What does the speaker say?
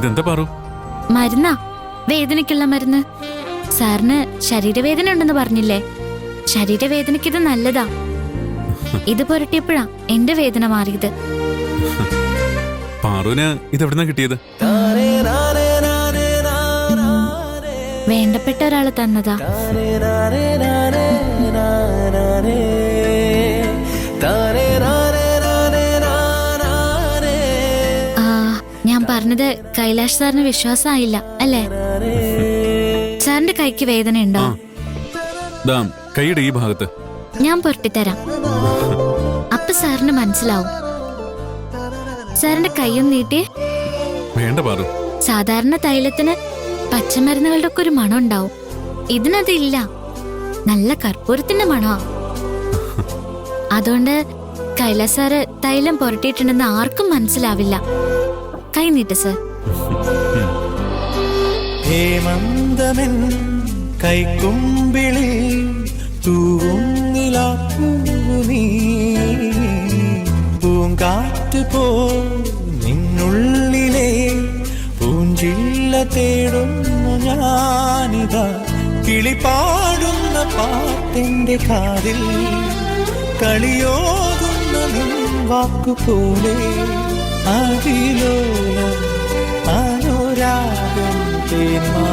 ഇതെന്താ പാറു? മരുന്നാ, വേദനയ്ക്കുള്ള മരുന്ന്. സാറിന് ശരീരവേദന ഉണ്ടെന്ന് പറഞ്ഞില്ലേ? ശരീരവേദനയ്ക്ക് ഇത് നല്ലതാ. ഇത് പുരട്ടിയപ്പോഴാ എന്റെ വേദന മാറിയത്. പാറുവിന് ഇതെവിടുന്നാ കിട്ടിയത്? വേണ്ടപ്പെട്ട ഒരാള് തന്നതാ. ഞാൻ പറഞ്ഞത് കൈലാഷ് സാറിന് വിശ്വാസമായില്ല അല്ലേ? സാറിന്റെ കൈക്ക് വേദന ഉണ്ടോ? കൈയുടെ ഈ ഭാഗത്ത് ഞാൻ പുരട്ടിത്തരാം. അപ്പൊ സാറിന് മനസ്സിലാവും. സാറിന്റെ കൈയും നീട്ടി. വേണ്ട പാറു. സാധാരണ തൈലത്തിന് പച്ചമരുന്നുകളുടെ ഒക്കെ ഒരു മണം ഉണ്ടാവും. ഇതിനതില്ല. നല്ല കർപ്പൂരത്തിന്റെ മണമാ. അതുകൊണ്ട് കൈലാസ് സാറ് തൈലം പുരട്ടിയിട്ടുണ്ടെന്ന് ആർക്കും മനസ്സിലാവില്ല. കൈ നീട്ട് സർ. ഹേമന്തമെൻ കൈക്കുമ്പിളിൽ തൂവുന്നിലാപ്പൂനീ പൂങ്കാറ്റ് പോ നിന്നുള്ളിലെ പൂഞ്ചില്ല തേടുന്നു ഞാനിതാ. കിളിപാടുന്ന പാട്ടിന്റെ കാതിൽ കളിയോകുന്ന നിൻ വാക്കുപോലെ അതിലോലം അനുരാഗം തേന്മാ